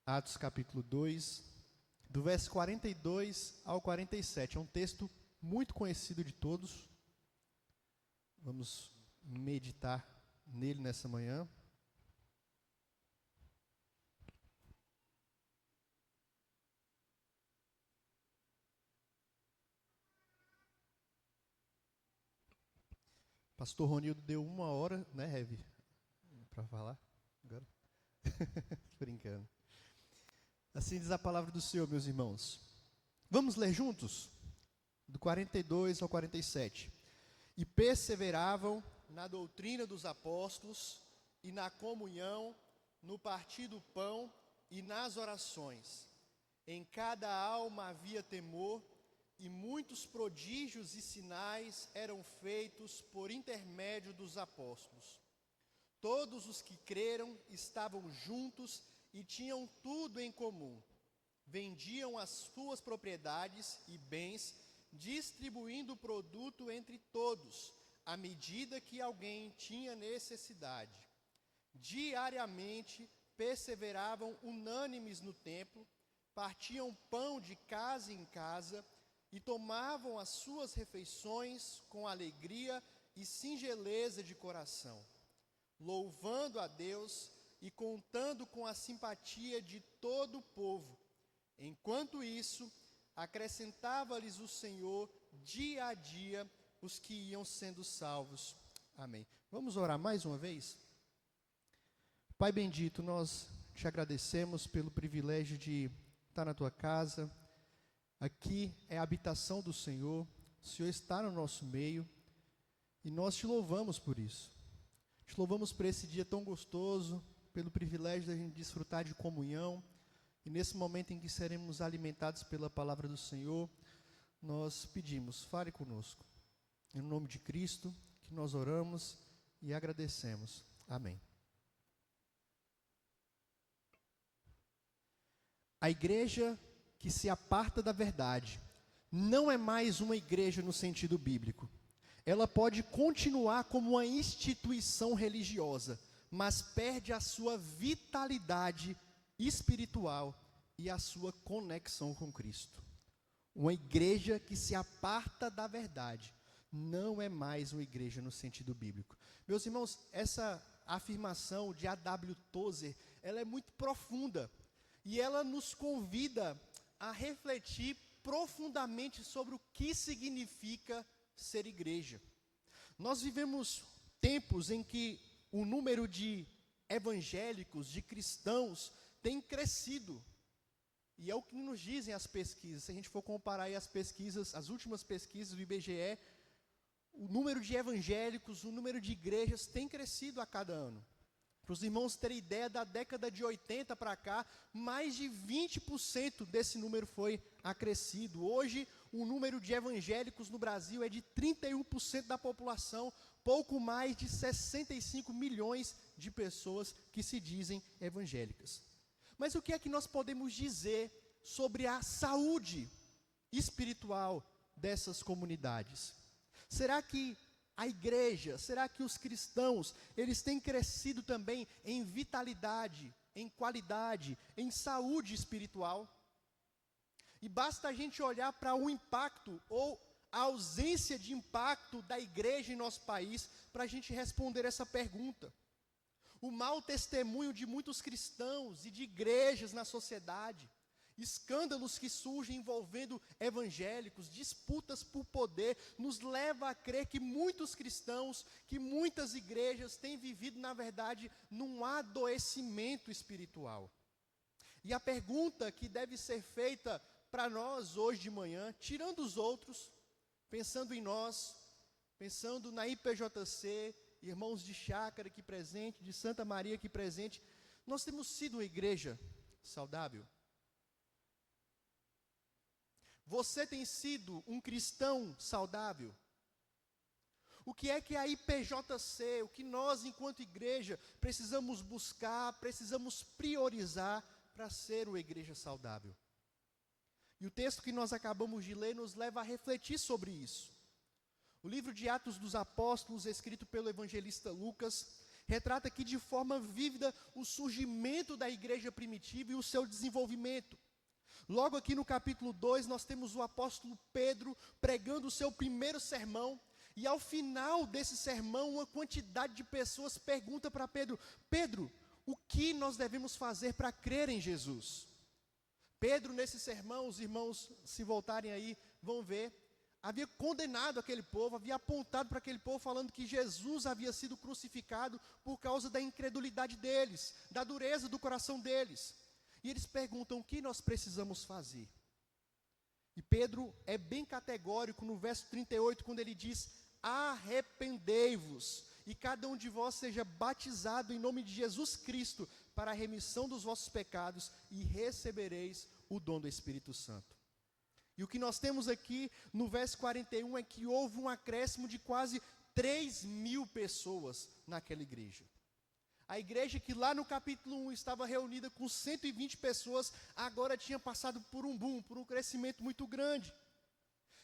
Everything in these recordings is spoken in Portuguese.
Atos capítulo 2, do verso 42 ao 47. É um texto muito conhecido de todos. Vamos meditar nele nessa manhã. Pastor Ronildo deu 1 hora, né, Revi? Para falar agora. Brincando. Assim diz a palavra do Senhor, meus irmãos. Vamos ler juntos? Do 42 ao 47. E perseveravam na doutrina dos apóstolos e na comunhão, no partir do pão e nas orações. Em cada alma havia temor, e muitos prodígios e sinais eram feitos por intermédio dos apóstolos. Todos os que creram estavam juntos e tinham tudo em comum. Vendiam as suas propriedades e bens, distribuindo o produto entre todos, à medida que alguém tinha necessidade. Diariamente perseveravam unânimes no templo, partiam pão de casa em casa e tomavam as suas refeições com alegria e singeleza de coração, louvando a Deus e contando com a simpatia de todo o povo. Enquanto isso, acrescentava-lhes o Senhor dia a dia os que iam sendo salvos. Amém. Vamos orar mais uma vez? Pai bendito, nós te agradecemos pelo privilégio de estar na tua casa. Aqui é a habitação do Senhor, o Senhor está no nosso meio e nós te louvamos por isso. Te louvamos por esse dia tão gostoso, pelo privilégio de a gente desfrutar de comunhão. E nesse momento em que seremos alimentados pela palavra do Senhor, nós pedimos, fale conosco. Em nome de Cristo, que nós oramos e agradecemos. Amém. A igreja que se aparta da verdade não é mais uma igreja no sentido bíblico. Ela pode continuar como uma instituição religiosa, mas perde a sua vitalidade espiritual e a sua conexão com Cristo. Uma igreja que se aparta da verdade não é mais uma igreja no sentido bíblico. Meus irmãos, essa afirmação de A.W. Tozer, ela é muito profunda e ela nos convida a refletir profundamente sobre o que significa ser igreja. Nós vivemos tempos em que o número de evangélicos, de cristãos, tem crescido. E é o que nos dizem as pesquisas. Se a gente for comparar aí as pesquisas, as últimas pesquisas do IBGE, o número de evangélicos, o número de igrejas tem crescido a cada ano. Para os irmãos terem ideia, da década de 80 para cá, mais de 20% desse número foi acrescido. Hoje, o número de evangélicos no Brasil é de 31% da população, pouco mais de 65 milhões de pessoas que se dizem evangélicas. Mas o que é que nós podemos dizer sobre a saúde espiritual dessas comunidades? Será que a igreja, será que os cristãos, eles têm crescido também em vitalidade, em qualidade, em saúde espiritual? E basta a gente olhar para o impacto ou a ausência de impacto da igreja em nosso país para a gente responder essa pergunta. O mau testemunho de muitos cristãos e de igrejas na sociedade, escândalos que surgem envolvendo evangélicos, disputas por poder, nos leva a crer que muitos cristãos, que muitas igrejas têm vivido, na verdade, num adoecimento espiritual. E a pergunta que deve ser feita para nós hoje de manhã, tirando os outros, pensando em nós, pensando na IPJC, irmãos de Chácara aqui presente, de Santa Maria aqui presente, nós temos sido uma igreja saudável? Você tem sido um cristão saudável? O que é que a IPJC, o que nós enquanto igreja precisamos buscar, precisamos priorizar para ser uma igreja saudável? E o texto que nós acabamos de ler nos leva a refletir sobre isso. O livro de Atos dos Apóstolos, escrito pelo evangelista Lucas, retrata aqui de forma vívida o surgimento da igreja primitiva e o seu desenvolvimento. Logo aqui no capítulo 2, nós temos o apóstolo Pedro pregando o seu primeiro sermão, e ao final desse sermão, uma quantidade de pessoas pergunta para Pedro: Pedro, o que nós devemos fazer para crer em Jesus? Pedro, nesse sermão, os irmãos, se voltarem aí, vão ver, havia condenado aquele povo, havia apontado para aquele povo, falando que Jesus havia sido crucificado por causa da incredulidade deles, da dureza do coração deles. E eles perguntam: o que nós precisamos fazer? E Pedro é bem categórico no verso 38, quando ele diz: arrependei-vos, e cada um de vós seja batizado em nome de Jesus Cristo, para a remissão dos vossos pecados, e recebereis o dom do Espírito Santo. E o que nós temos aqui no verso 41 é que houve um acréscimo de quase 3.000 pessoas naquela igreja. A igreja que lá no capítulo 1 estava reunida com 120 pessoas, agora tinha passado por um boom, por um crescimento muito grande.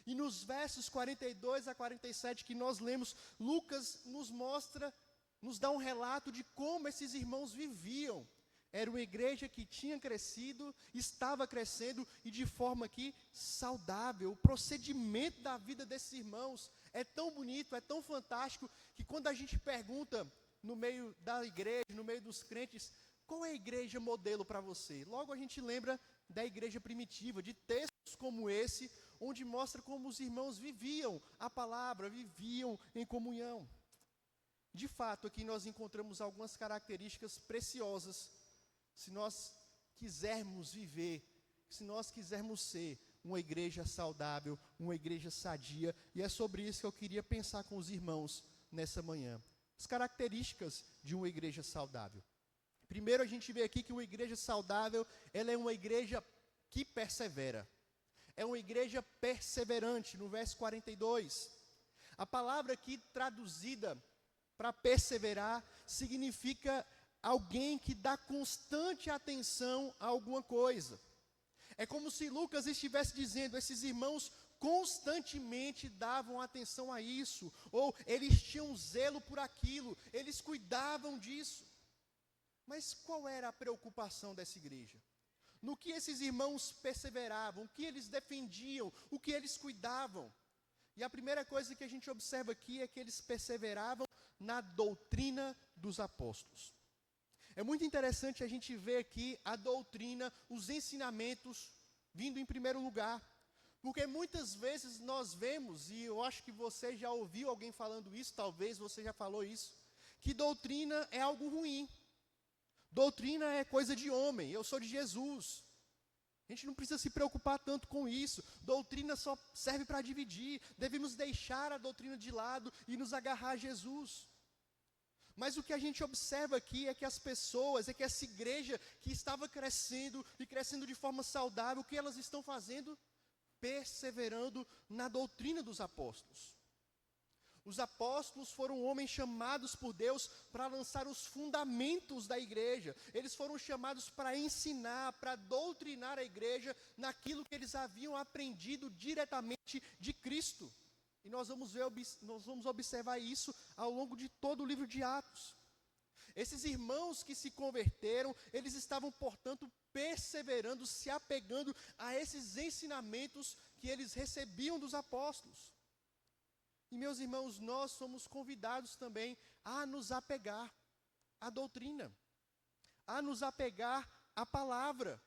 E nos versos 42 a 47 que nós lemos, Lucas nos dá um relato de como esses irmãos viviam. Era uma igreja que tinha crescido, estava crescendo, e de forma aqui saudável. O procedimento da vida desses irmãos é tão bonito, é tão fantástico, que quando a gente pergunta no meio da igreja, no meio dos crentes, qual é a igreja modelo para você? Logo a gente lembra da igreja primitiva, de textos como esse, onde mostra como os irmãos viviam a palavra, viviam em comunhão. De fato, aqui nós encontramos algumas características preciosas, se nós quisermos viver, se nós quisermos ser uma igreja saudável, uma igreja sadia, e é sobre isso que eu queria pensar com os irmãos nessa manhã. As características de uma igreja saudável. Primeiro, a gente vê aqui que uma igreja saudável, ela é uma igreja que persevera. É uma igreja perseverante, no verso 42. A palavra aqui traduzida para perseverar significa alguém que dá constante atenção a alguma coisa. É como se Lucas estivesse dizendo: esses irmãos constantemente davam atenção a isso, ou eles tinham zelo por aquilo, eles cuidavam disso. Mas qual era a preocupação dessa igreja? No que esses irmãos perseveravam, o que eles defendiam, o que eles cuidavam? E a primeira coisa que a gente observa aqui é que eles perseveravam na doutrina dos apóstolos. É muito interessante a gente ver aqui a doutrina, os ensinamentos vindo em primeiro lugar. Porque muitas vezes nós vemos, e eu acho que você já ouviu alguém falando isso, talvez você já falou isso, que doutrina é algo ruim. Doutrina é coisa de homem, eu sou de Jesus. A gente não precisa se preocupar tanto com isso. Doutrina só serve para dividir. Devemos deixar a doutrina de lado e nos agarrar a Jesus. Mas o que a gente observa aqui é que as pessoas, é que essa igreja que estava crescendo e crescendo de forma saudável, o que elas estão fazendo? Perseverando na doutrina dos apóstolos. Os apóstolos foram homens chamados por Deus para lançar os fundamentos da igreja. Eles foram chamados para ensinar, para doutrinar a igreja naquilo que eles haviam aprendido diretamente de Cristo. E nós vamos observar isso ao longo de todo o livro de Atos. Esses irmãos que se converteram, eles estavam, portanto, perseverando, se apegando a esses ensinamentos que eles recebiam dos apóstolos. E, meus irmãos, nós somos convidados também a nos apegar à doutrina, a nos apegar à palavra.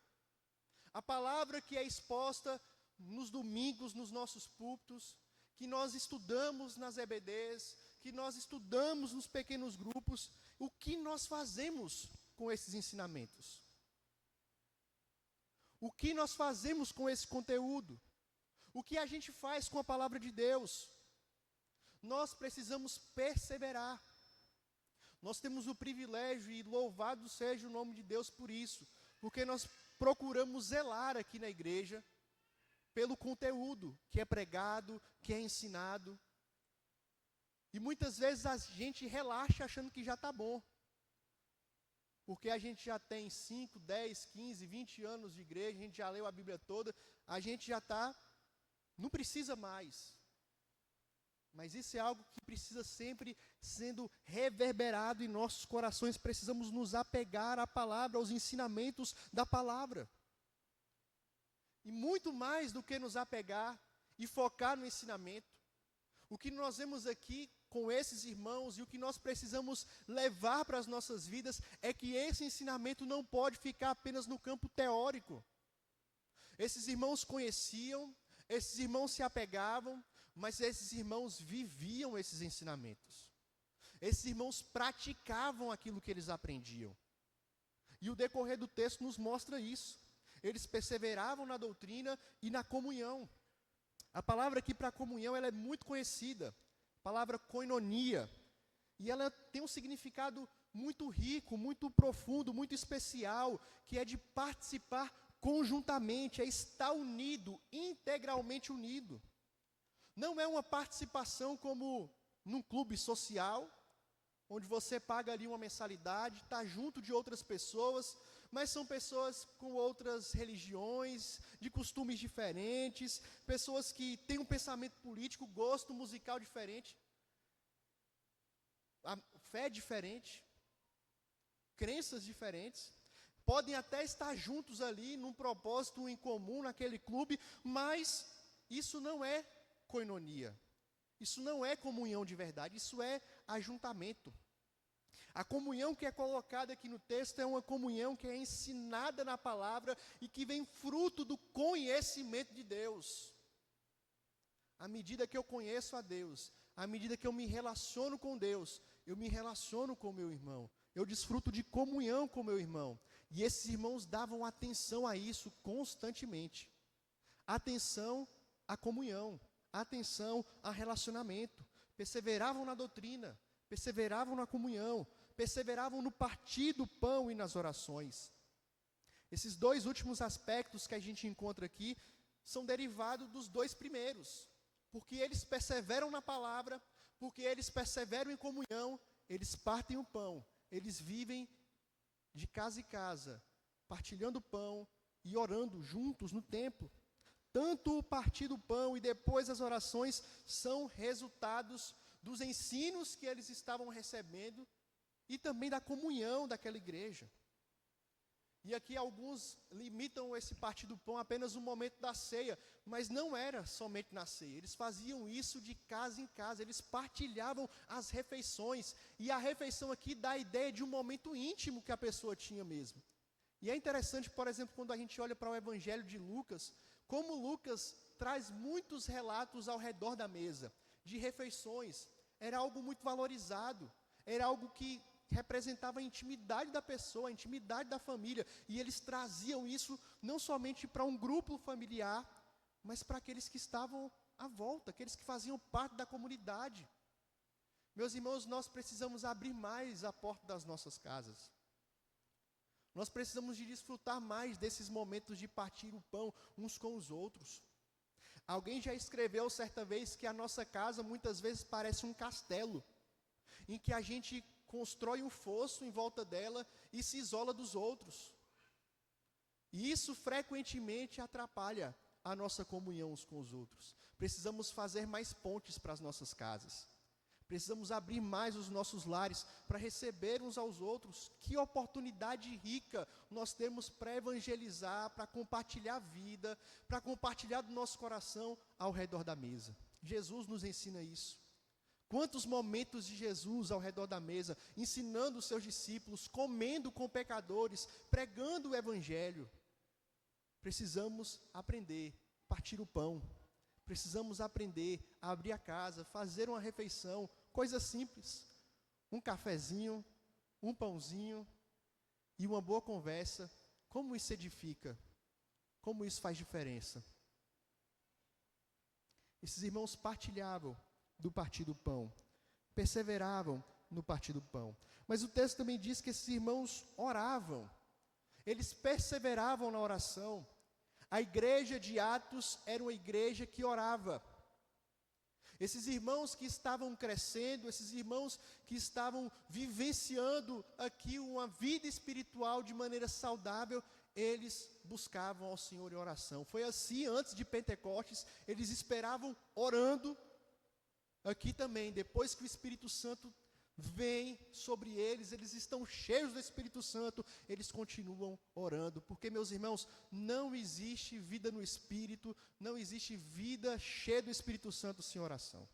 A palavra que é exposta nos domingos, nos nossos púlpitos, que nós estudamos nas EBDs, que nós estudamos nos pequenos grupos. O que nós fazemos com esses ensinamentos? O que nós fazemos com esse conteúdo? O que a gente faz com a palavra de Deus? Nós precisamos perseverar. Nós temos o privilégio, e louvado seja o nome de Deus por isso, porque nós procuramos zelar aqui na igreja pelo conteúdo que é pregado, que é ensinado. E muitas vezes a gente relaxa achando que já está bom. Porque a gente já tem 5, 10, 15, 20 anos de igreja, a gente já leu a Bíblia toda, a gente já está, não precisa mais. Mas isso é algo que precisa sempre sendo reverberado em nossos corações. Precisamos nos apegar à palavra, aos ensinamentos da palavra. E muito mais do que nos apegar e focar no ensinamento, o que nós vemos aqui com esses irmãos e o que nós precisamos levar para as nossas vidas é que esse ensinamento não pode ficar apenas no campo teórico. Esses irmãos conheciam, esses irmãos se apegavam, mas esses irmãos viviam esses ensinamentos. Esses irmãos praticavam aquilo que eles aprendiam. E o decorrer do texto nos mostra isso. Eles perseveravam na doutrina e na comunhão. A palavra aqui para comunhão, ela é muito conhecida. A palavra koinonia. E ela tem um significado muito rico, muito profundo, muito especial, que é de participar conjuntamente, é estar unido, integralmente unido. Não é uma participação como num clube social, onde você paga ali uma mensalidade, está junto de outras pessoas, mas são pessoas com outras religiões, de costumes diferentes, pessoas que têm um pensamento político, gosto musical diferente, a fé diferente, crenças diferentes. Podem até estar juntos ali, num propósito em comum, naquele clube, mas isso não é koinonia. Isso não é comunhão de verdade, isso é ajuntamento. A comunhão que é colocada aqui no texto é uma comunhão que é ensinada na palavra e que vem fruto do conhecimento de Deus. À medida que eu conheço a Deus, à medida que eu me relaciono com Deus, eu me relaciono com meu irmão, eu desfruto de comunhão com meu irmão. E esses irmãos davam atenção a isso constantemente. Atenção à comunhão, atenção a relacionamento. Perseveravam na doutrina, perseveravam na comunhão, perseveravam no partir do pão e nas orações. Esses dois últimos aspectos que a gente encontra aqui são derivados dos dois primeiros. Porque eles perseveram na palavra, porque eles perseveram em comunhão, eles partem o pão, eles vivem de casa em casa, partilhando o pão e orando juntos no templo. Tanto o partir do pão e depois as orações são resultados dos ensinos que eles estavam recebendo e também da comunhão daquela igreja. E aqui alguns limitam esse partir do pão apenas no momento da ceia, mas não era somente na ceia. Eles faziam isso de casa em casa, eles partilhavam as refeições. E a refeição aqui dá a ideia de um momento íntimo que a pessoa tinha mesmo. E é interessante, por exemplo, quando a gente olha para o Evangelho de Lucas, como Lucas traz muitos relatos ao redor da mesa, de refeições. Era algo muito valorizado, era algo que representava a intimidade da pessoa, a intimidade da família, e eles traziam isso não somente para um grupo familiar, mas para aqueles que estavam à volta, aqueles que faziam parte da comunidade. Meus irmãos, nós precisamos abrir mais a porta das nossas casas. Nós precisamos de desfrutar mais desses momentos de partir o pão uns com os outros. Alguém já escreveu certa vez que a nossa casa muitas vezes parece um castelo, em que a gente constrói um fosso em volta dela e se isola dos outros. E isso frequentemente atrapalha a nossa comunhão uns com os outros. Precisamos fazer mais pontes para as nossas casas. Precisamos abrir mais os nossos lares para receber uns aos outros. Que oportunidade rica nós temos para evangelizar, para compartilhar a vida, para compartilhar do nosso coração ao redor da mesa. Jesus nos ensina isso. Quantos momentos de Jesus ao redor da mesa, ensinando os seus discípulos, comendo com pecadores, pregando o evangelho. Precisamos aprender, partir o pão. Precisamos aprender a abrir a casa, fazer uma refeição, coisa simples. Um cafezinho, um pãozinho e uma boa conversa. Como isso edifica? Como isso faz diferença? Esses irmãos partilhavam do partir do pão, perseveravam no partir do pão. Mas o texto também diz que esses irmãos oravam, eles perseveravam na oração. A igreja de Atos era uma igreja que orava. Esses irmãos que estavam crescendo, esses irmãos que estavam vivenciando aqui uma vida espiritual de maneira saudável, eles buscavam ao Senhor em oração. Foi assim antes de Pentecostes, eles esperavam orando aqui também, depois que o Espírito Santo vem sobre eles, eles estão cheios do Espírito Santo, eles continuam orando, porque, meus irmãos, não existe vida no Espírito, não existe vida cheia do Espírito Santo sem oração.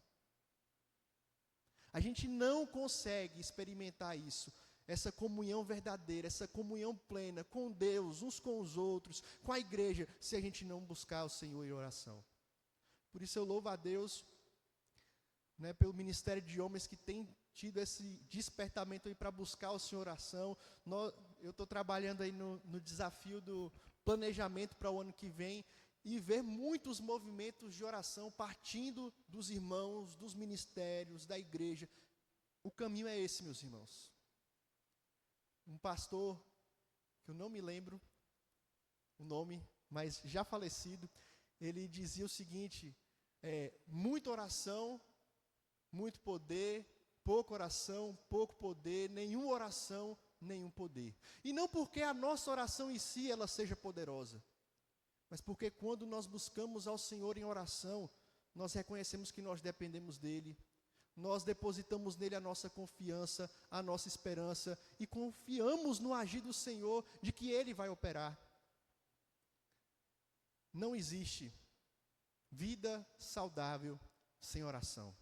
A gente não consegue experimentar isso, essa comunhão verdadeira, essa comunhão plena com Deus, uns com os outros, com a igreja, se a gente não buscar o Senhor em oração. Por isso eu louvo a Deus, pelo ministério de homens que tem tido esse despertamento aí para buscar o Senhor em oração. Eu estou trabalhando aí no desafio do planejamento para o ano que vem, e ver muitos movimentos de oração partindo dos irmãos, dos ministérios, da igreja. O caminho é esse, meus irmãos. Um pastor, que eu não me lembro o nome, mas já falecido, ele dizia o seguinte: muita oração, muito poder, pouca oração, pouco poder, nenhuma oração, nenhum poder. E não porque a nossa oração em si ela seja poderosa, mas porque quando nós buscamos ao Senhor em oração, nós reconhecemos que nós dependemos dEle, nós depositamos nele a nossa confiança, a nossa esperança, e confiamos no agir do Senhor, de que Ele vai operar. Não existe vida saudável sem oração.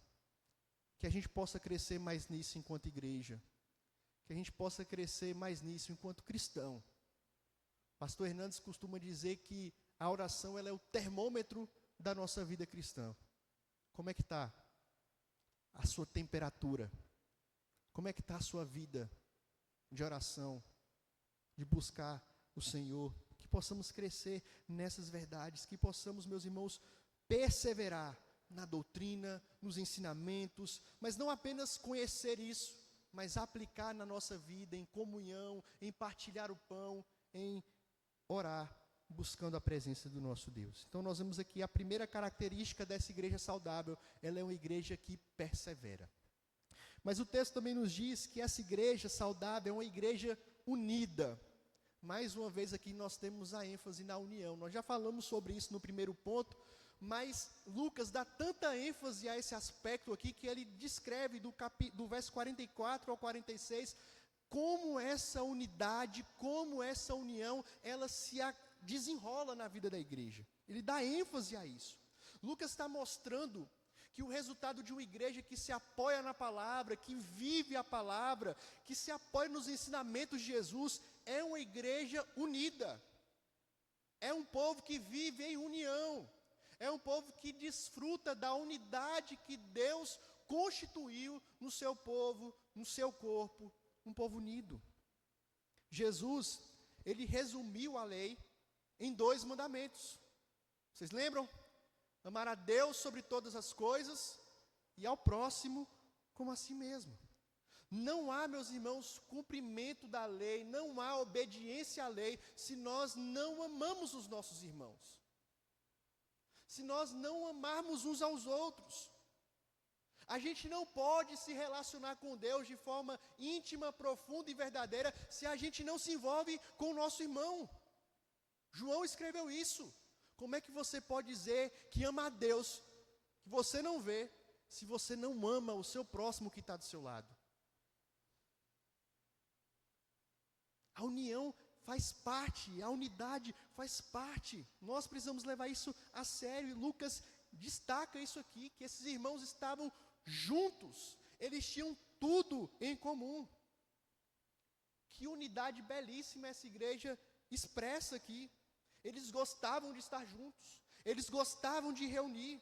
Que a gente possa crescer mais nisso enquanto igreja, que a gente possa crescer mais nisso enquanto cristão. Pastor Hernandes costuma dizer que a oração ela é o termômetro da nossa vida cristã. Como é que está a sua temperatura? Como é que está a sua vida de oração, de buscar o Senhor? Que possamos crescer nessas verdades, que possamos, meus irmãos, perseverar na doutrina, nos ensinamentos, mas não apenas conhecer isso, mas aplicar na nossa vida, em comunhão, em partilhar o pão, em orar, buscando a presença do nosso Deus. Então nós vemos aqui a primeira característica dessa igreja saudável, ela é uma igreja que persevera. Mas o texto também nos diz que essa igreja saudável é uma igreja unida. Mais uma vez aqui nós temos a ênfase na união. Nós já falamos sobre isso no primeiro ponto, mas Lucas dá tanta ênfase a esse aspecto aqui, que ele descreve do verso 44 ao 46, como essa unidade, como essa união, ela se desenrola na vida da igreja. Ele dá ênfase a isso. Lucas está mostrando que o resultado de uma igreja que se apoia na palavra, que vive a palavra, que se apoia nos ensinamentos de Jesus, é uma igreja unida. É um povo que vive em união. É um povo que desfruta da unidade que Deus constituiu no seu povo, no seu corpo, um povo unido. Jesus, ele resumiu a lei em 2 mandamentos. Vocês lembram? Amar a Deus sobre todas as coisas e ao próximo como a si mesmo. Não há, meus irmãos, cumprimento da lei, não há obediência à lei, se nós não amamos os nossos irmãos. Se nós não amarmos uns aos outros. A gente não pode se relacionar com Deus de forma íntima, profunda e verdadeira, se a gente não se envolve com o nosso irmão. João escreveu isso. Como é que você pode dizer que ama a Deus, que você não vê, se você não ama o seu próximo que está do seu lado? A união faz parte, a unidade faz parte. Nós precisamos levar isso a sério. E Lucas destaca isso aqui, que esses irmãos estavam juntos, eles tinham tudo em comum. Que unidade belíssima essa igreja expressa aqui. Eles gostavam de estar juntos, eles gostavam de reunir,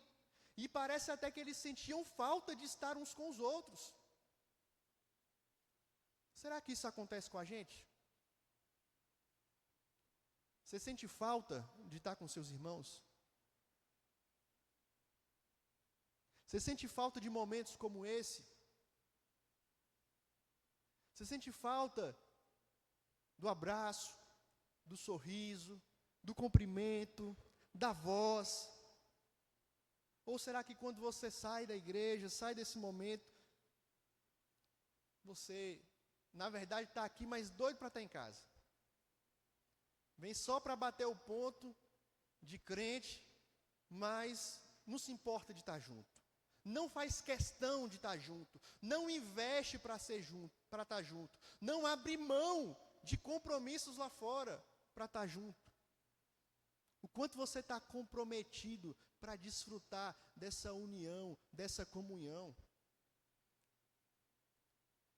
e parece até que eles sentiam falta de estar uns com os outros. Será que isso acontece com a gente? Você sente falta de estar com seus irmãos? Você sente falta de momentos como esse? Você sente falta do abraço, do sorriso, do cumprimento, da voz? Ou será que quando você sai da igreja, sai desse momento, você, na verdade, está aqui, mas doido para estar em casa? Vem só para bater o ponto de crente, mas não se importa de estar junto. não faz questão de estar junto, não investe para ser junto, para estar junto, não abre mão de compromissos lá fora para estar junto. O quanto você está comprometido para desfrutar dessa união, dessa comunhão.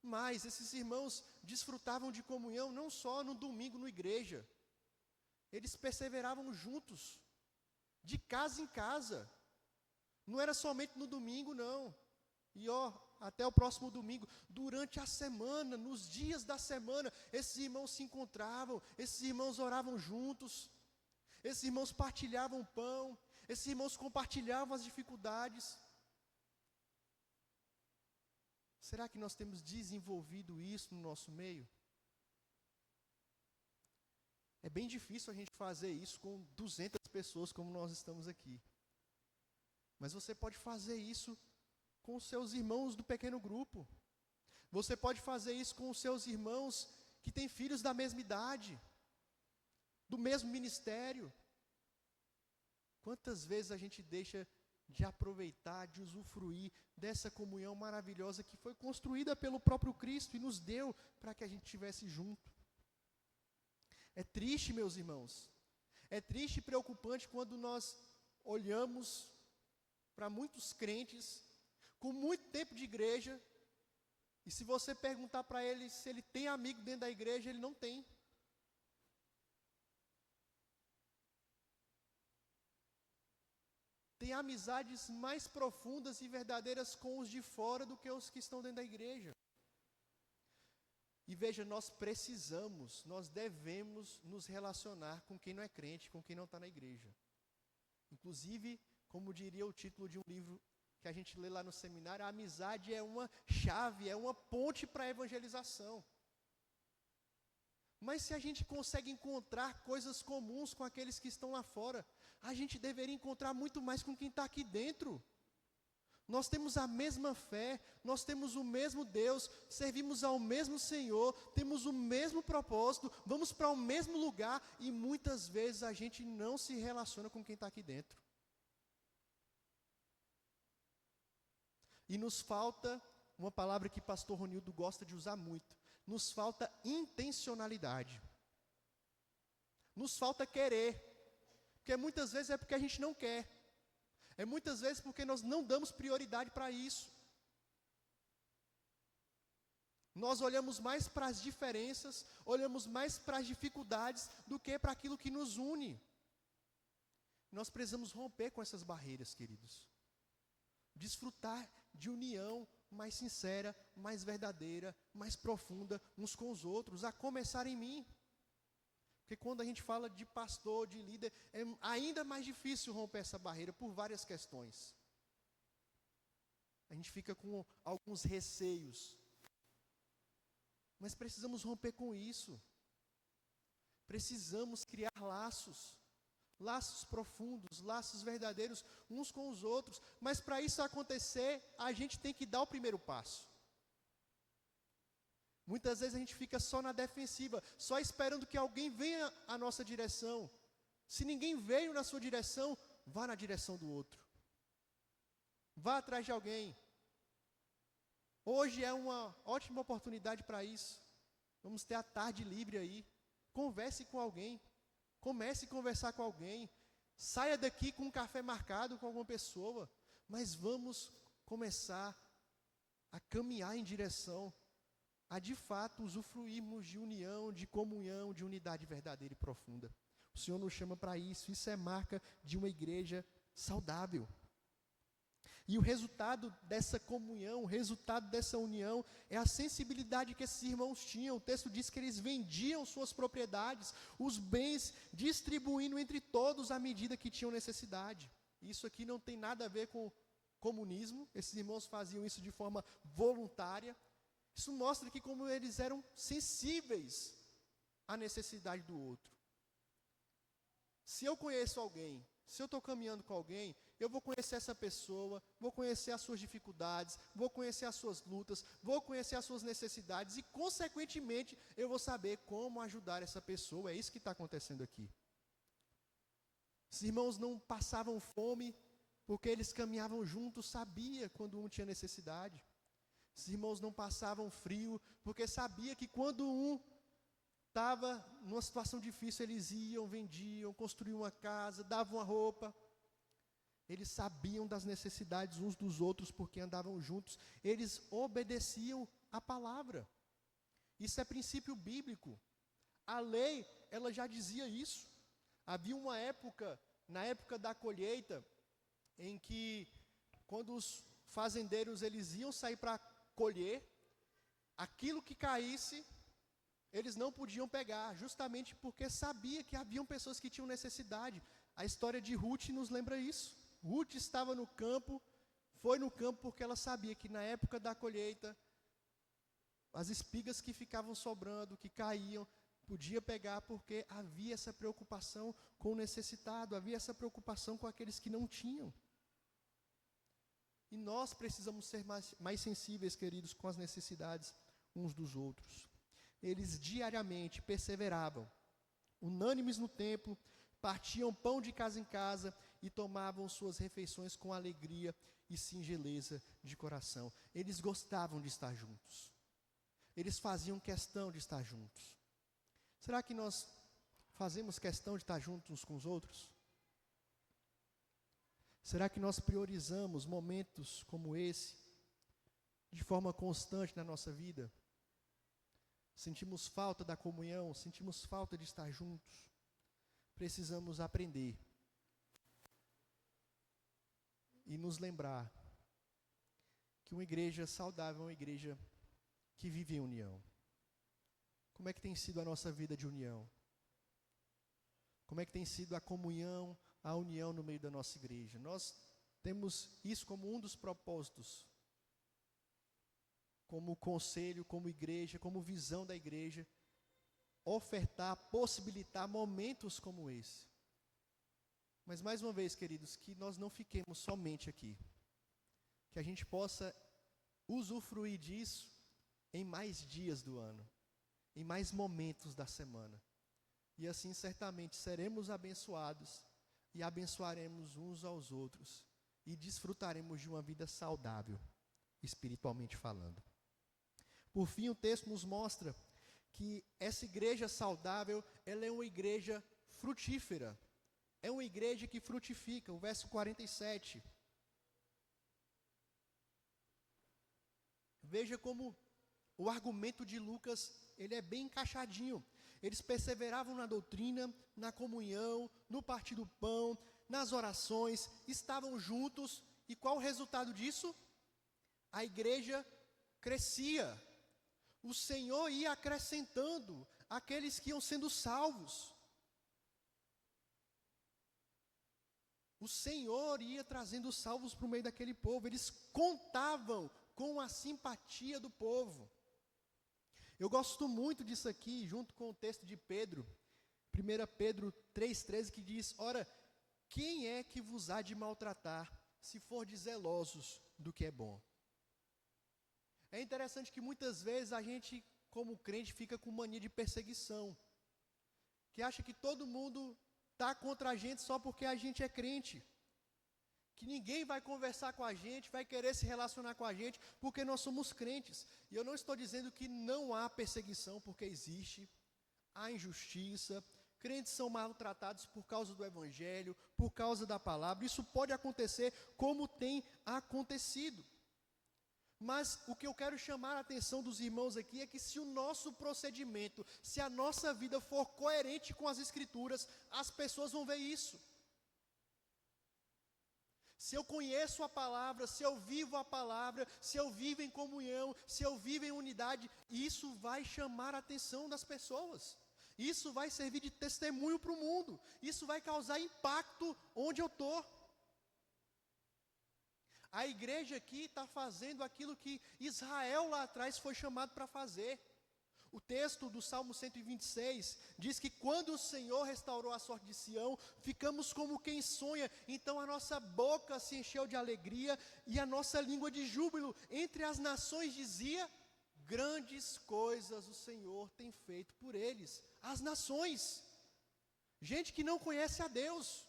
Mas esses irmãos desfrutavam de comunhão não só no domingo na igreja. Eles perseveravam juntos, de casa em casa. Não era somente no domingo, não. E até o próximo domingo, durante a semana, nos dias da semana, esses irmãos se encontravam, esses irmãos oravam juntos, esses irmãos partilhavam o pão, esses irmãos compartilhavam as dificuldades. Será que nós temos desenvolvido isso no nosso meio? É bem difícil a gente fazer isso com 200 pessoas como nós estamos aqui. Mas você pode fazer isso com os seus irmãos do pequeno grupo. Você pode fazer isso com os seus irmãos que têm filhos da mesma idade, do mesmo ministério. Quantas vezes a gente deixa de aproveitar, de usufruir dessa comunhão maravilhosa que foi construída pelo próprio Cristo e nos deu para que a gente estivesse junto. É triste, meus irmãos, é triste e preocupante quando nós olhamos para muitos crentes com muito tempo de igreja, e se você perguntar para ele se ele tem amigo dentro da igreja, ele não tem. Tem amizades mais profundas e verdadeiras com os de fora do que os que estão dentro da igreja. E veja, nós precisamos, nós devemos nos relacionar com quem não é crente, com quem não está na igreja. Inclusive, como diria o título de um livro que a gente lê lá no seminário, a amizade é uma chave, é uma ponte para a evangelização. Mas se a gente consegue encontrar coisas comuns com aqueles que estão lá fora, a gente deveria encontrar muito mais com quem está aqui dentro. Nós temos a mesma fé, nós temos o mesmo Deus, servimos ao mesmo Senhor, temos o mesmo propósito, vamos para o mesmo lugar e muitas vezes a gente não se relaciona com quem está aqui dentro. E nos falta, uma palavra que pastor Ronildo gosta de usar muito, nos falta intencionalidade. Nos falta querer, porque muitas vezes é porque a gente não quer. É muitas vezes porque nós não damos prioridade para isso. Nós olhamos mais para as diferenças, olhamos mais para as dificuldades do que para aquilo que nos une. Nós precisamos romper com essas barreiras, queridos. Desfrutar de união mais sincera, mais verdadeira, mais profunda uns com os outros, a começar em mim. Porque quando a gente fala de pastor, de líder, é ainda mais difícil romper essa barreira por várias questões. A gente fica com alguns receios. Mas precisamos romper com isso. Precisamos criar laços. Laços profundos, laços verdadeiros uns com os outros. Mas para isso acontecer, a gente tem que dar o primeiro passo. Muitas vezes a gente fica só na defensiva, só esperando que alguém venha à nossa direção. Se ninguém veio na sua direção, vá na direção do outro. Vá atrás de alguém. Hoje é uma ótima oportunidade para isso. Vamos ter a tarde livre aí. Converse com alguém. Comece a conversar com alguém. Saia daqui com um café marcado com alguma pessoa. Mas vamos começar a caminhar em direção a de fato usufruirmos de união, de comunhão, de unidade verdadeira e profunda. O Senhor nos chama para isso. Isso é marca de uma igreja saudável. E o resultado dessa comunhão, o resultado dessa união, é a sensibilidade que esses irmãos tinham. O texto diz que eles vendiam suas propriedades, os bens, distribuindo entre todos à medida que tinham necessidade. Isso aqui não tem nada a ver com comunismo, esses irmãos faziam isso de forma voluntária. Isso mostra que como eles eram sensíveis à necessidade do outro. Se eu conheço alguém, se eu estou caminhando com alguém, eu vou conhecer essa pessoa, vou conhecer as suas dificuldades, vou conhecer as suas lutas, vou conhecer as suas necessidades e, consequentemente, eu vou saber como ajudar essa pessoa. É isso que está acontecendo aqui. Os irmãos não passavam fome, porque eles caminhavam juntos, sabia quando um tinha necessidade. Os irmãos não passavam frio, porque sabia que quando um estava numa situação difícil, eles iam, vendiam, construíam uma casa, davam uma roupa. Eles sabiam das necessidades uns dos outros, porque andavam juntos. Eles obedeciam a palavra. Isso é princípio bíblico. A lei, ela já dizia isso. Havia uma época, na época da colheita, em que quando os fazendeiros eles iam sair para colher, aquilo que caísse, eles não podiam pegar, justamente porque sabia que haviam pessoas que tinham necessidade. A história de Ruth nos lembra isso. Ruth estava no campo, foi no campo porque ela sabia que na época da colheita, as espigas que ficavam sobrando, que caíam, podia pegar porque havia essa preocupação com o necessitado, havia essa preocupação com aqueles que não tinham. E nós precisamos ser mais sensíveis, queridos, com as necessidades uns dos outros. Eles diariamente perseveravam, unânimes no templo, partiam pão de casa em casa e tomavam suas refeições com alegria e singeleza de coração. Eles gostavam de estar juntos. Eles faziam questão de estar juntos. Será que nós fazemos questão de estar juntos uns com os outros? Será que nós priorizamos momentos como esse de forma constante na nossa vida? Sentimos falta da comunhão, sentimos falta de estar juntos. Precisamos aprender e nos lembrar que uma igreja saudável é uma igreja que vive em união. Como é que tem sido a nossa vida de união? Como é que tem sido a comunhão, a união no meio da nossa igreja? Nós temos isso como um dos propósitos, como conselho, como igreja, como visão da igreja, ofertar, possibilitar momentos como esse. Mas mais uma vez, queridos, que nós não fiquemos somente aqui, que a gente possa usufruir disso em mais dias do ano, em mais momentos da semana. E assim certamente seremos abençoados e abençoaremos uns aos outros e desfrutaremos de uma vida saudável, espiritualmente falando. Por fim, o texto nos mostra que essa igreja saudável, ela é uma igreja frutífera. É uma igreja que frutifica. O verso 47. Veja como o argumento de Lucas, ele é bem encaixadinho. Eles perseveravam na doutrina, na comunhão, no partir do pão, nas orações, estavam juntos. E qual o resultado disso? A igreja crescia. O Senhor ia acrescentando aqueles que iam sendo salvos. O Senhor ia trazendo salvos para o meio daquele povo. Eles contavam com a simpatia do povo. Eu gosto muito disso aqui, junto com o texto de Pedro, 1 Pedro 3,13, que diz: ora, quem é que vos há de maltratar, se fordes zelosos do que é bom? É interessante que muitas vezes a gente, como crente, fica com mania de perseguição, que acha que todo mundo está contra a gente só porque a gente é crente, que ninguém vai conversar com a gente, vai querer se relacionar com a gente, porque nós somos crentes. E eu não estou dizendo que não há perseguição, porque existe, há injustiça, crentes são maltratados por causa do evangelho, por causa da palavra, isso pode acontecer como tem acontecido. Mas o que eu quero chamar a atenção dos irmãos aqui é que se o nosso procedimento, se a nossa vida for coerente com as Escrituras, as pessoas vão ver isso. Se eu conheço a palavra, se eu vivo a palavra, se eu vivo em comunhão, se eu vivo em unidade, isso vai chamar a atenção das pessoas. Isso vai servir de testemunho para o mundo. Isso vai causar impacto onde eu estou. A igreja aqui está fazendo aquilo que Israel lá atrás foi chamado para fazer. O texto do Salmo 126 diz que quando o Senhor restaurou a sorte de Sião, ficamos como quem sonha. Então a nossa boca se encheu de alegria e a nossa língua de júbilo. Entre as nações dizia: grandes coisas o Senhor tem feito por eles. As nações, gente que não conhece a Deus.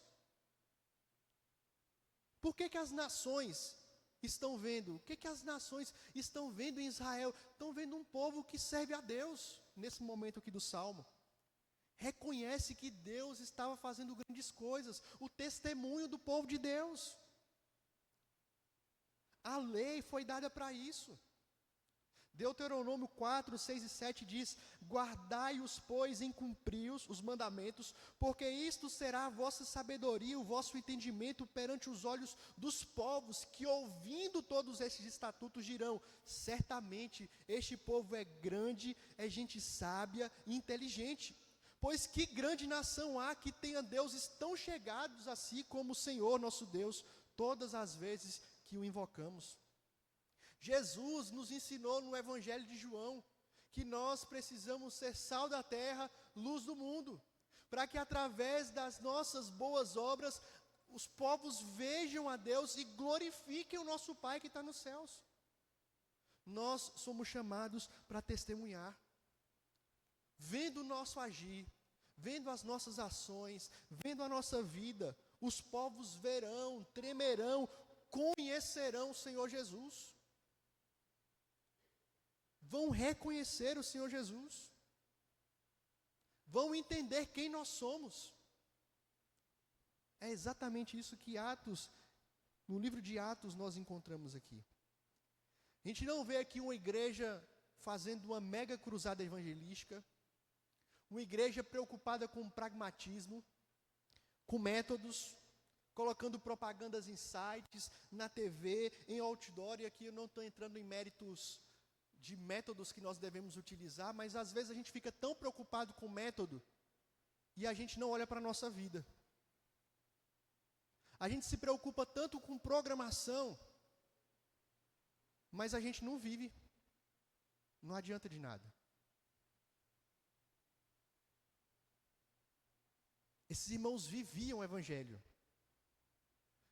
Por que que as nações estão vendo? O que que as nações estão vendo em Israel? Estão vendo um povo que serve a Deus, nesse momento aqui do Salmo. Reconhece que Deus estava fazendo grandes coisas, o testemunho do povo de Deus. A lei foi dada para isso. Deuteronômio 4, 6 e 7 diz: guardai-os, pois, em cumpri-os, os mandamentos, porque isto será a vossa sabedoria, o vosso entendimento perante os olhos dos povos, que ouvindo todos estes estatutos dirão: certamente este povo é grande, é gente sábia e inteligente. Pois que grande nação há que tenha deuses tão chegados a si como o Senhor nosso Deus, todas as vezes que o invocamos. Jesus nos ensinou no Evangelho de João que nós precisamos ser sal da terra, luz do mundo, para que através das nossas boas obras os povos vejam a Deus e glorifiquem o nosso Pai que está nos céus. Nós somos chamados para testemunhar. Vendo o nosso agir, vendo as nossas ações, vendo a nossa vida, os povos verão, tremerão, conhecerão o Senhor Jesus. Vão reconhecer o Senhor Jesus. Vão entender quem nós somos. É exatamente isso que no livro de Atos nós encontramos aqui. A gente não vê aqui uma igreja fazendo uma mega cruzada evangelística, uma igreja preocupada com pragmatismo, com métodos, colocando propagandas em sites, na TV, em outdoor, e aqui eu não estou entrando em méritos de métodos que nós devemos utilizar, mas às vezes a gente fica tão preocupado com o método, e a gente não olha para a nossa vida. A gente se preocupa tanto com programação, mas a gente não vive, não adianta de nada. Esses irmãos viviam o Evangelho.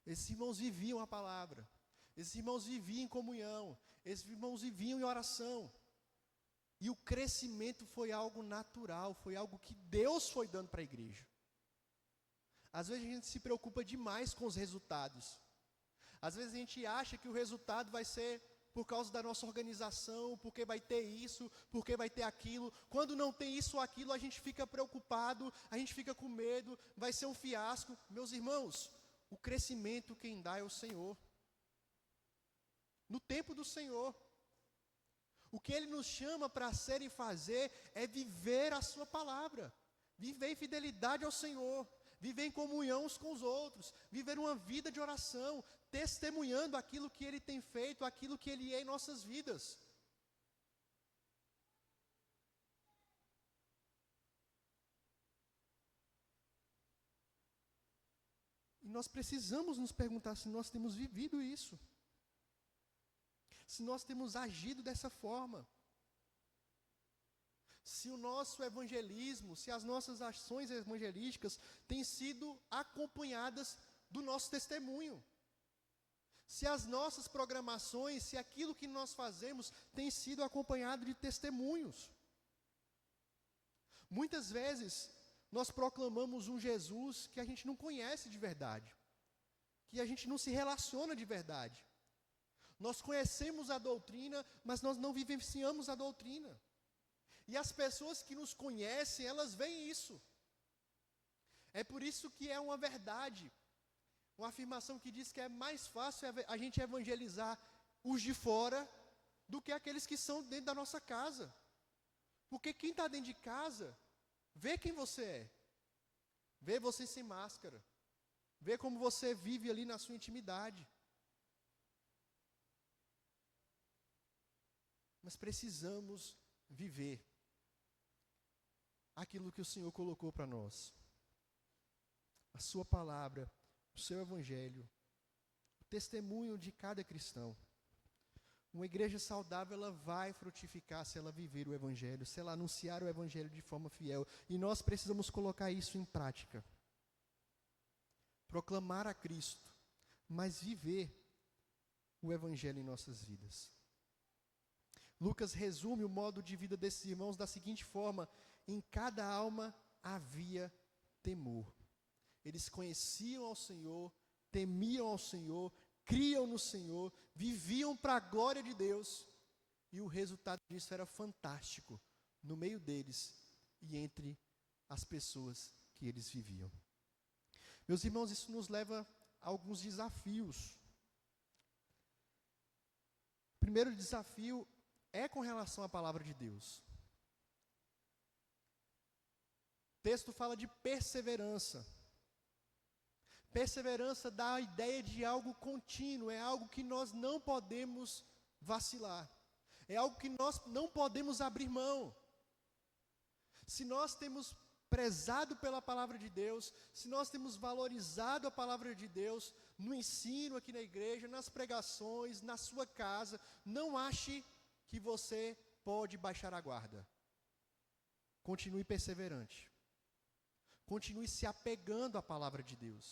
Esses irmãos viviam a palavra. Esses irmãos viviam em comunhão. Esses irmãos viviam em oração. E o crescimento foi algo natural, foi algo que Deus foi dando para a igreja. Às vezes a gente se preocupa demais com os resultados. Às vezes a gente acha que o resultado vai ser por causa da nossa organização, porque vai ter isso, porque vai ter aquilo. Quando não tem isso ou aquilo, a gente fica preocupado, a gente fica com medo, vai ser um fiasco. Meus irmãos, o crescimento quem dá é o Senhor. No tempo do Senhor. O que Ele nos chama para ser e fazer é viver a sua palavra. Viver em fidelidade ao Senhor. Viver em comunhão uns com os outros, viver uma vida de oração, testemunhando aquilo que Ele tem feito, aquilo que Ele é em nossas vidas. E nós precisamos nos perguntar se nós temos vivido isso, se nós temos agido dessa forma. Se o nosso evangelismo, se as nossas ações evangelísticas têm sido acompanhadas do nosso testemunho. Se as nossas programações, se aquilo que nós fazemos tem sido acompanhado de testemunhos. Muitas vezes, nós proclamamos um Jesus que a gente não conhece de verdade, que a gente não se relaciona de verdade. Nós conhecemos a doutrina, mas nós não vivenciamos a doutrina. E as pessoas que nos conhecem, elas veem isso. É por isso que é uma verdade, uma afirmação que diz que é mais fácil a gente evangelizar os de fora do que aqueles que estão dentro da nossa casa. Porque quem está dentro de casa, vê quem você é. Vê você sem máscara. Vê como você vive ali na sua intimidade. Mas precisamos viver aquilo que o Senhor colocou para nós. A sua palavra, o seu evangelho, o testemunho de cada cristão. Uma igreja saudável, ela vai frutificar se ela viver o evangelho, se ela anunciar o evangelho de forma fiel. E nós precisamos colocar isso em prática. Proclamar a Cristo, mas viver o evangelho em nossas vidas. Lucas resume o modo de vida desses irmãos da seguinte forma: em cada alma havia temor. Eles conheciam ao Senhor, temiam ao Senhor, criam no Senhor, viviam para a glória de Deus, e o resultado disso era fantástico no meio deles e entre as pessoas que eles viviam. Meus irmãos, isso nos leva a alguns desafios. O primeiro desafio é com relação à palavra de Deus. O texto fala de perseverança. Perseverança dá a ideia de algo contínuo, é algo que nós não podemos vacilar. É algo que nós não podemos abrir mão. Se nós temos prezado pela palavra de Deus, se nós temos valorizado a palavra de Deus, no ensino aqui na igreja, nas pregações, na sua casa, não ache que você pode baixar a guarda. Continue perseverante. Continue se apegando à palavra de Deus.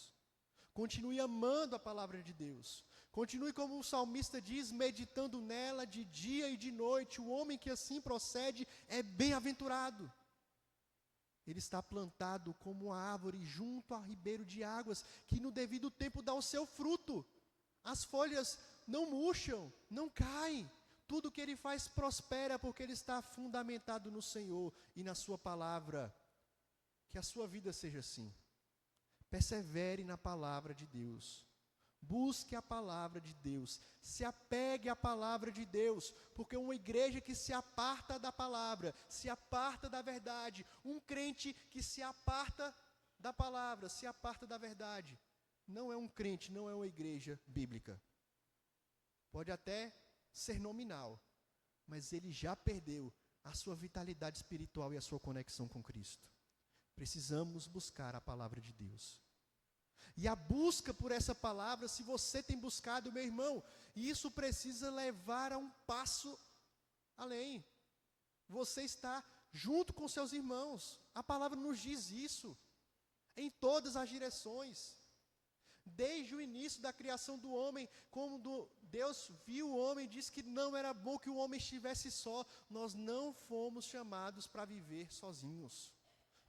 Continue amando a palavra de Deus. Continue, como o salmista diz, meditando nela de dia e de noite. O homem que assim procede é bem-aventurado. Ele está plantado como uma árvore junto a ribeiro de águas, que no devido tempo dá o seu fruto. As folhas não murcham, não caem. Tudo que ele faz prospera, porque ele está fundamentado no Senhor e na sua palavra. Que a sua vida seja assim. Persevere na palavra de Deus. Busque a palavra de Deus, se apegue à palavra de Deus, porque uma igreja que se aparta da palavra, se aparta da verdade, um crente que se aparta da palavra, se aparta da verdade, não é um crente, não é uma igreja bíblica. Pode até ser nominal, mas ele já perdeu a sua vitalidade espiritual e a sua conexão com Cristo. Precisamos buscar a palavra de Deus. E a busca por essa palavra, se você tem buscado, meu irmão, isso precisa levar a um passo além. Você está junto com seus irmãos. A palavra nos diz isso, em todas as direções. Desde o início da criação do homem, quando Deus viu o homem, disse que não era bom que o homem estivesse só. Nós não fomos chamados para viver sozinhos.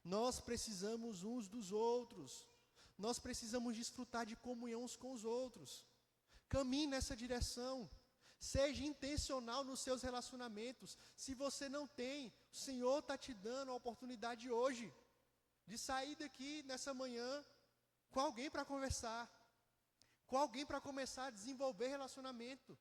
Nós precisamos uns dos outros. Nós precisamos desfrutar de comunhão uns com os outros. Caminhe nessa direção. Seja intencional nos seus relacionamentos. Se você não tem, o Senhor está te dando a oportunidade hoje de sair daqui nessa manhã com alguém para conversar, com alguém para começar a desenvolver relacionamento.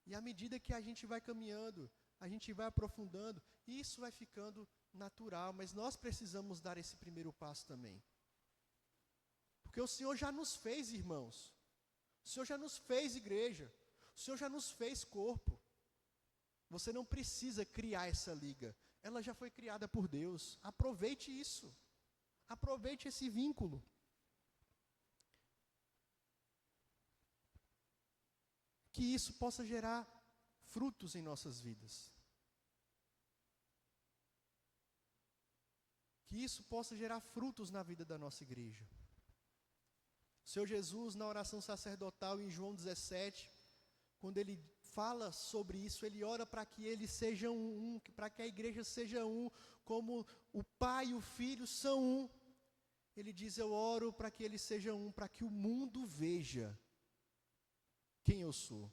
E à medida que a gente vai caminhando, a gente vai aprofundando, isso vai ficando natural, mas nós precisamos dar esse primeiro passo também. Porque o Senhor já nos fez irmãos, o Senhor já nos fez igreja, o Senhor já nos fez corpo. Você não precisa criar essa liga, ela já foi criada por Deus. Aproveite isso, aproveite esse vínculo. Que isso possa gerar frutos em nossas vidas. Que isso possa gerar frutos na vida da nossa igreja. O Senhor Jesus, na oração sacerdotal em João 17, quando ele fala sobre isso, ele ora para que eles sejam um, para que a igreja seja um, como o Pai e o Filho são um. Ele diz, eu oro para que eles sejam um, para que o mundo veja quem eu sou.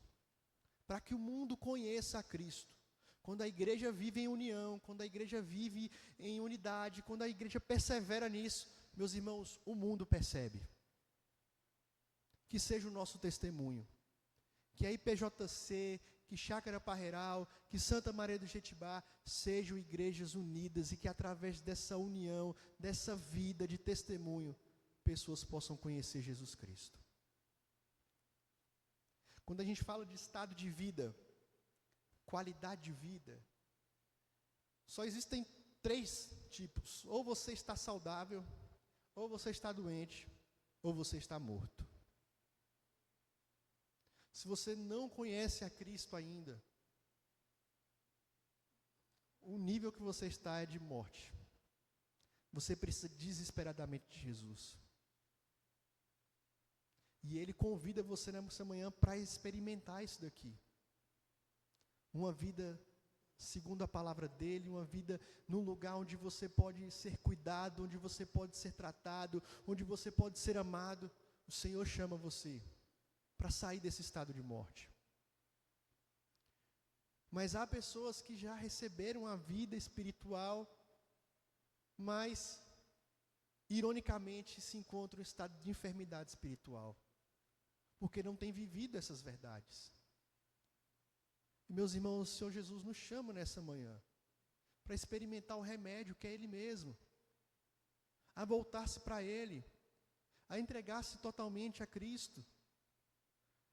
Para que o mundo conheça a Cristo. Quando a igreja vive em união, quando a igreja vive em unidade, quando a igreja persevera nisso, meus irmãos, o mundo percebe. Que seja o nosso testemunho. Que a IPJC, que Chácara Parreiral, que Santa Maria do Jetibá sejam igrejas unidas e que através dessa união, dessa vida de testemunho, pessoas possam conhecer Jesus Cristo. Quando a gente fala de estado de vida, qualidade de vida, só existem 3 tipos. Ou você está saudável, ou você está doente, ou você está morto. Se você não conhece a Cristo ainda, o nível que você está é de morte. Você precisa desesperadamente de Jesus. E Ele convida você nessa manhã para experimentar isso daqui. Uma vida segundo a palavra dele, uma vida num lugar onde você pode ser cuidado, onde você pode ser tratado, onde você pode ser amado. O Senhor chama você para sair desse estado de morte. Mas há pessoas que já receberam a vida espiritual, mas, ironicamente, se encontram em estado de enfermidade espiritual, porque não têm vivido essas verdades. E, meus irmãos, o Senhor Jesus nos chama nessa manhã para experimentar o remédio que é Ele mesmo, a voltar-se para Ele, a entregar-se totalmente a Cristo,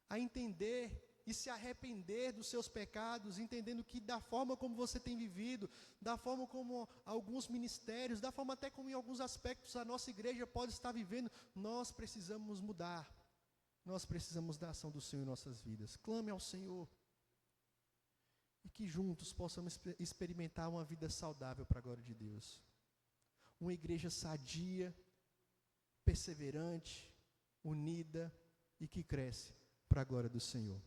a entender e se arrepender dos seus pecados, entendendo que da forma como você tem vivido, da forma como alguns ministérios, da forma até como em alguns aspectos a nossa igreja pode estar vivendo, nós precisamos mudar, nós precisamos da ação do Senhor em nossas vidas. Clame ao Senhor, e que juntos possamos experimentar uma vida saudável para a glória de Deus, uma igreja sadia, perseverante, unida e que cresce para a glória do Senhor.